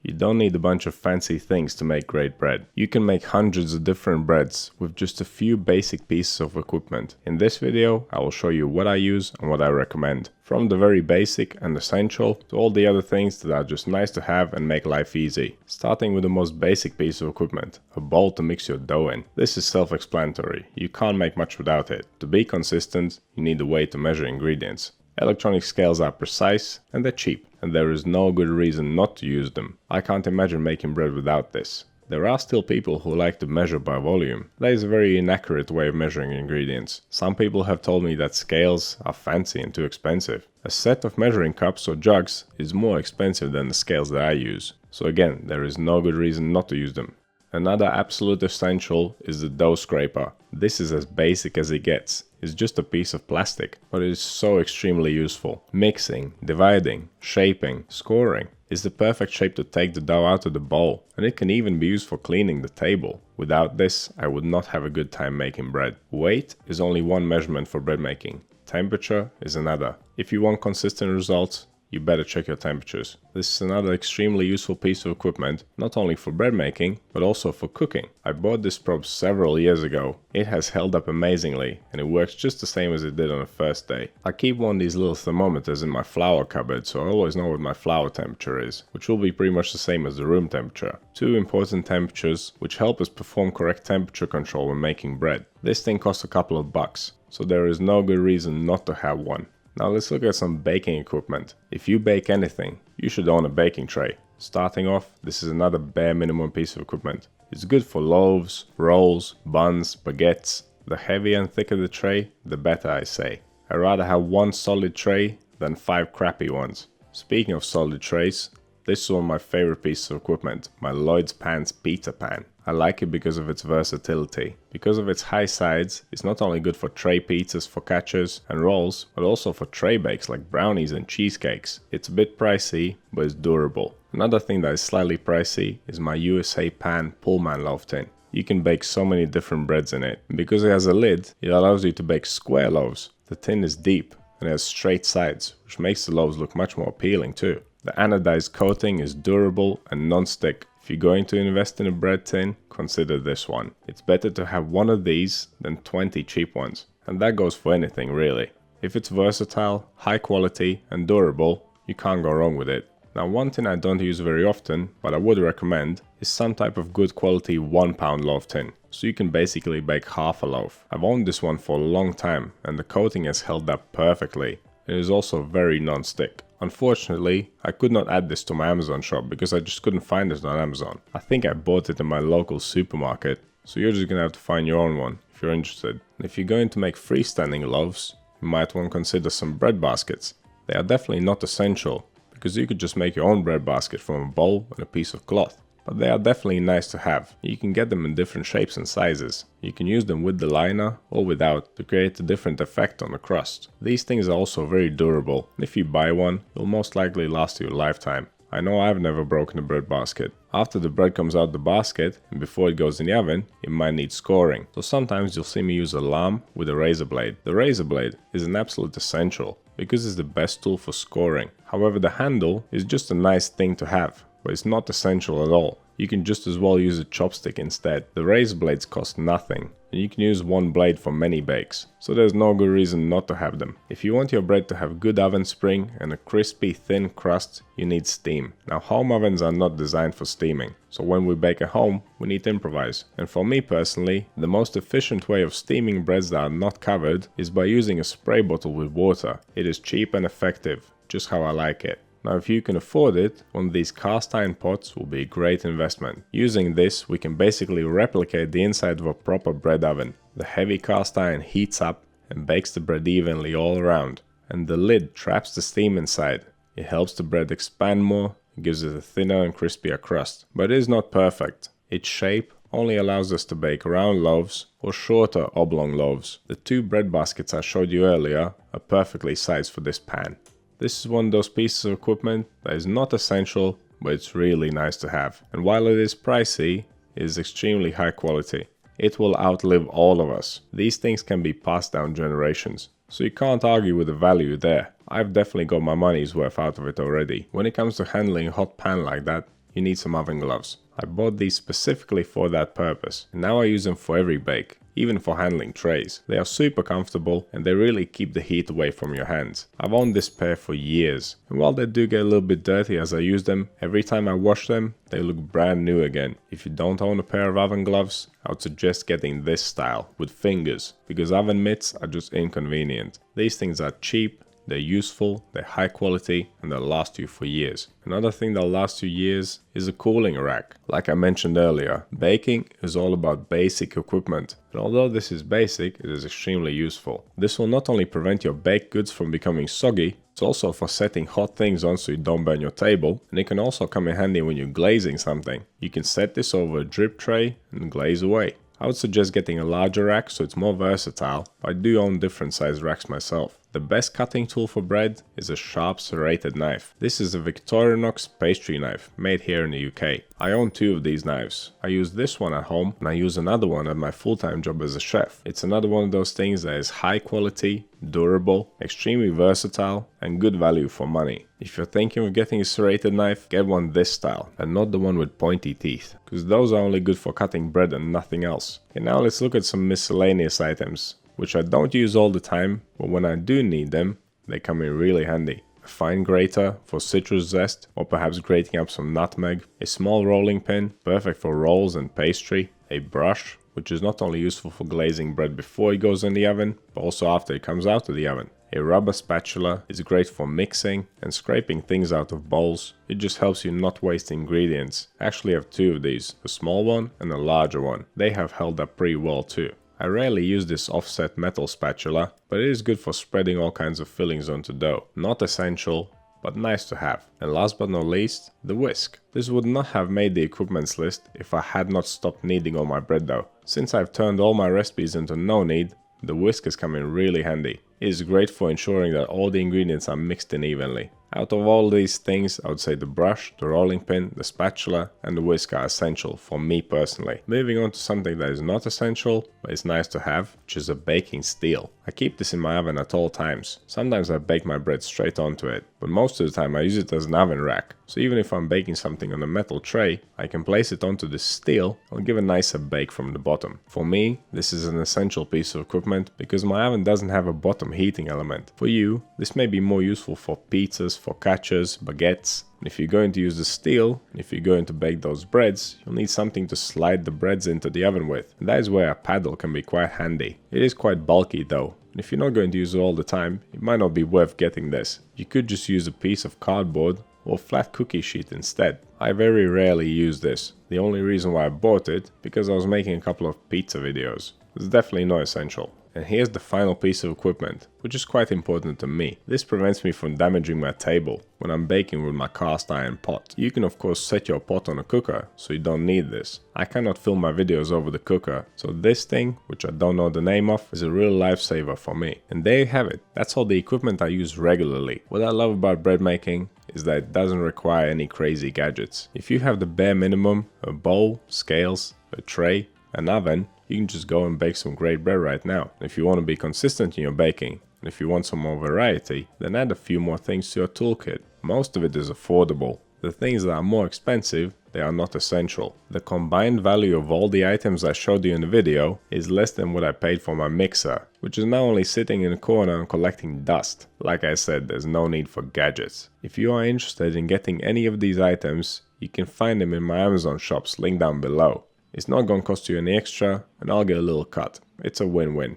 You don't need a bunch of fancy things to make great bread. You can make hundreds of different breads with just a few basic pieces of equipment. In this video, I will show you what I use and what I recommend. From the very basic and essential to all the other things that are just nice to have and make life easy. Starting with the most basic piece of equipment, a bowl to mix your dough in. This is self-explanatory, you can't make much without it. To be consistent, you need a way to measure ingredients. Electronic scales are precise and they're cheap, and there is no good reason not to use them. I can't imagine making bread without this. There are still people who like to measure by volume. That is a very inaccurate way of measuring ingredients. Some people have told me that scales are fancy and too expensive. A set of measuring cups or jugs is more expensive than the scales that I use. So again, there is no good reason not to use them. Another absolute essential is the dough scraper. This is as basic as it gets. It's just a piece of plastic, but it is so extremely useful. Mixing, dividing, shaping, scoring. It's the perfect shape to take the dough out of the bowl, and it can even be used for cleaning the table. Without this, I would not have a good time making bread. Weight is only one measurement for bread making. Temperature is another. If you want consistent results, you better check your temperatures. This is another extremely useful piece of equipment, not only for bread making, but also for cooking. I bought this probe several years ago. It has held up amazingly, and it works just the same as it did on the first day. I keep one of these little thermometers in my flour cupboard, so I always know what my flour temperature is, which will be pretty much the same as the room temperature. Two important temperatures, which help us perform correct temperature control when making bread. This thing costs a couple of bucks, so there is no good reason not to have one. Now let's look at some baking equipment. If you bake anything, you should own a baking tray. Starting off, this is another bare minimum piece of equipment. It's good for loaves, rolls, buns, baguettes. The heavier and thicker the tray, the better, I say. I'd rather have one solid tray than 5 crappy ones. Speaking of solid trays, this is one of my favorite pieces of equipment, my Lloyd's Pans pizza pan. I like it because of its versatility. Because of its high sides, it's not only good for tray pizzas, focaccias and rolls, but also for tray bakes like brownies and cheesecakes. It's a bit pricey, but it's durable. Another thing that is slightly pricey is my USA Pan Pullman loaf tin. You can bake so many different breads in it. And because it has a lid, it allows you to bake square loaves. The tin is deep and has straight sides, which makes the loaves look much more appealing too. The anodized coating is durable and non-stick. If you're going to invest in a bread tin, consider this one. It's better to have one of these than 20 cheap ones. And that goes for anything really. If it's versatile, high quality and durable, you can't go wrong with it. Now one tin I don't use very often, but I would recommend, is some type of good quality 1 pound loaf tin. So you can basically bake half a loaf. I've owned this one for a long time and the coating has held up perfectly. It is also very non-stick. Unfortunately, I could not add this to my Amazon shop because I just couldn't find it on Amazon. I think I bought it in my local supermarket, so you're just gonna have to find your own one if you're interested. And if you're going to make freestanding loaves, you might want to consider some bread baskets. They are definitely not essential, because you could just make your own bread basket from a bowl and a piece of cloth. But they are definitely nice to have. You can get them in different shapes and sizes. You can use them with the liner or without to create a different effect on the crust. These things are also very durable, and if you buy one, it will most likely last you a lifetime. I know I've never broken a bread basket. After the bread comes out the basket and before it goes in the oven, it might need scoring. So sometimes you'll see me use a lamb with a razor blade. The razor blade is an absolute essential because it's the best tool for scoring. However, the handle is just a nice thing to have, but it's not essential at all. You can just as well use a chopstick instead. The razor blades cost nothing, and you can use one blade for many bakes, so there's no good reason not to have them. If you want your bread to have good oven spring and a crispy thin crust, you need steam. Now home ovens are not designed for steaming, so when we bake at home, we need to improvise. And for me personally, the most efficient way of steaming breads that are not covered is by using a spray bottle with water. It is cheap and effective, just how I like it. Now if you can afford it, one of these cast iron pots will be a great investment. Using this, we can basically replicate the inside of a proper bread oven. The heavy cast iron heats up and bakes the bread evenly all around. And the lid traps the steam inside. It helps the bread expand more, and gives it a thinner and crispier crust. But it is not perfect. Its shape only allows us to bake round loaves or shorter oblong loaves. The 2 bread baskets I showed you earlier are perfectly sized for this pan. This is one of those pieces of equipment that is not essential, but it's really nice to have. And while it is pricey, it is extremely high quality. It will outlive all of us. These things can be passed down generations, so you can't argue with the value there. I've definitely got my money's worth out of it already. When it comes to handling a hot pan like that, you need some oven gloves. I bought these specifically for that purpose, and now I use them for every bake, even for handling trays. They are super comfortable and they really keep the heat away from your hands. I've owned this pair for years, and while they do get a little bit dirty as I use them, every time I wash them, they look brand new again. If you don't own a pair of oven gloves, I would suggest getting this style, with fingers, because oven mitts are just inconvenient. These things are cheap, they're useful, they're high quality, and they'll last you for years. Another thing that'll last you years is a cooling rack. Like I mentioned earlier, baking is all about basic equipment, and although this is basic, it is extremely useful. This will not only prevent your baked goods from becoming soggy, it's also for setting hot things on so you don't burn your table, and it can also come in handy when you're glazing something. You can set this over a drip tray and glaze away. I would suggest getting a larger rack so it's more versatile, but I do own different size racks myself. The best cutting tool for bread is a sharp serrated knife. This is a Victorinox pastry knife made here in the UK. I own 2 of these knives. I use this one at home and I use another one at my full-time job as a chef. It's another one of those things that is high quality, durable, extremely versatile, and good value for money. If you're thinking of getting a serrated knife, get one this style and not the one with pointy teeth, because those are only good for cutting bread and nothing else. And now let's look at some miscellaneous items, which I don't use all the time, but when I do need them, they come in really handy. A fine grater for citrus zest, or perhaps grating up some nutmeg. A small rolling pin, perfect for rolls and pastry. A brush, which is not only useful for glazing bread before it goes in the oven, but also after it comes out of the oven. A rubber spatula is great for mixing and scraping things out of bowls. It just helps you not waste ingredients. I actually have 2 of these, a small one and a larger one. They have held up pretty well too. I rarely use this offset metal spatula, but it is good for spreading all kinds of fillings onto dough. Not essential, but nice to have. And last but not least, the whisk. This would not have made the equipments list if I had not stopped kneading all my bread dough. Since I've turned all my recipes into no knead, the whisk has come in really handy. It is great for ensuring that all the ingredients are mixed in evenly. Out of all these things, I would say the brush, the rolling pin, the spatula, and the whisk are essential for me personally. Moving on to something that is not essential, but is nice to have, which is a baking steel. I keep this in my oven at all times. Sometimes I bake my bread straight onto it, but most of the time I use it as an oven rack. So even if I'm baking something on a metal tray, I can place it onto the steel and give a nicer bake from the bottom. For me, this is an essential piece of equipment because my oven doesn't have a bottom heating element. For you, this may be more useful for pizzas, focaccias, baguettes. And if you're going to use the steel, and if you're going to bake those breads, you'll need something to slide the breads into the oven with. And that is where a paddle can be quite handy. It is quite bulky though, and if you're not going to use it all the time, it might not be worth getting this. You could just use a piece of cardboard or flat cookie sheet instead. I very rarely use this. The only reason why I bought it, because I was making a couple of pizza videos. It's definitely not essential. And here's the final piece of equipment, which is quite important to me. This prevents me from damaging my table when I'm baking with my cast iron pot. You can of course set your pot on a cooker, so you don't need this. I cannot film my videos over the cooker, so this thing, which I don't know the name of, is a real lifesaver for me. And there you have it. That's all the equipment I use regularly. What I love about bread making is that it doesn't require any crazy gadgets. If you have the bare minimum, a bowl, scales, a tray, an oven, you can just go and bake some great bread right now. If you want to be consistent in your baking, and if you want some more variety, then add a few more things to your toolkit. Most of it is affordable. The things that are more expensive, they are not essential. The combined value of all the items I showed you in the video is less than what I paid for my mixer, which is now only sitting in a corner and collecting dust. Like I said, there's no need for gadgets. If you are interested in getting any of these items, you can find them in my Amazon shops linked down below. It's not going to cost you any extra, and I'll get a little cut. It's a win-win.